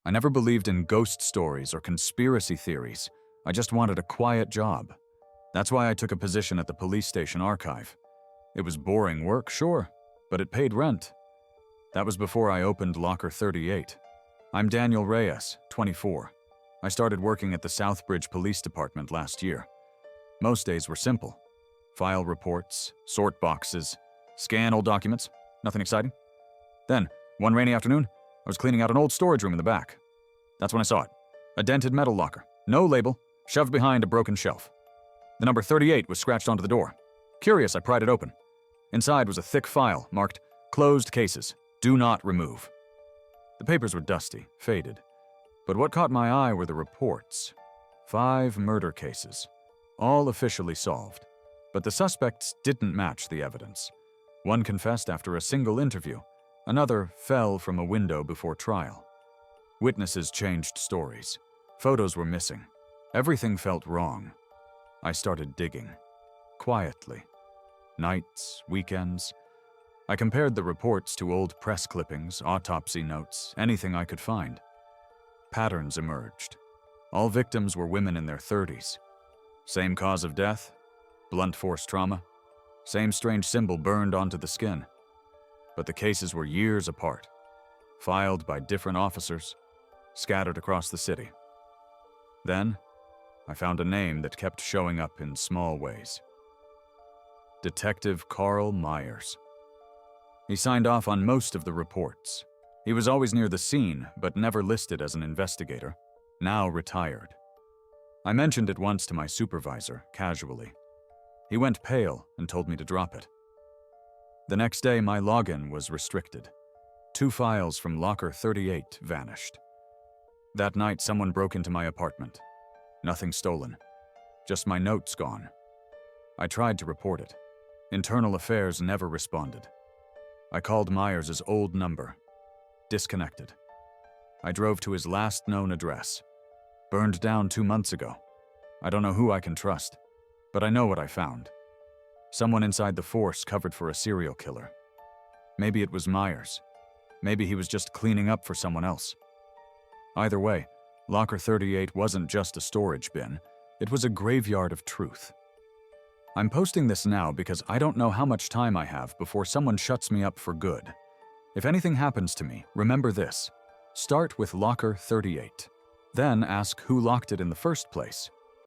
I never believed in ghost stories or conspiracy theories. I just wanted a quiet job. That's why I took a position at the police station archive. It was boring work, sure, but it paid rent. That was before I opened Locker 38. I'm Daniel Reyes, 24. I started working at the Southbridge Police Department last year. Most days were simple. File reports, sort boxes, scan old documents. Nothing exciting. Then, one rainy afternoon, I was cleaning out an old storage room in the back. That's when I saw it. A dented metal locker, no label, shoved behind a broken shelf. The number 38 was scratched onto the door. Curious, I pried it open. Inside was a thick file marked "Closed Cases. Do not remove." The papers were dusty, faded. But what caught my eye were the reports. 5 murder cases, all officially solved. But the suspects didn't match the evidence. One confessed after a single interview. Another fell from a window before trial. Witnesses changed stories. Photos were missing. Everything felt wrong. I started digging. Quietly. Nights, weekends. I compared the reports to old press clippings, autopsy notes, anything I could find. Patterns emerged. All victims were women in their 30s. Same cause of death, blunt force trauma. Same strange symbol burned onto the skin. But the cases were years apart, filed by different officers, scattered across the city. Then, I found a name that kept showing up in small ways. Detective Carl Myers. He signed off on most of the reports. He was always near the scene, but never listed as an investigator, now retired. I mentioned it once to my supervisor, casually. He went pale and told me to drop it. The next day, my login was restricted. 2 files from Locker 38 vanished. That night, someone broke into my apartment. Nothing stolen, just my notes gone. I tried to report it. Internal Affairs never responded. I called Myers' old number. Disconnected. I drove to his last known address. Burned down 2 months ago. I don't know who I can trust, but I know what I found. Someone inside the force covered for a serial killer. Maybe it was Myers. Maybe he was just cleaning up for someone else. Either way, Locker 38 wasn't just a storage bin. It was a graveyard of truth. I'm posting this now because I don't know how much time I have before someone shuts me up for good. If anything happens to me, remember this. Start with Locker 38. Then ask who locked it in the first place.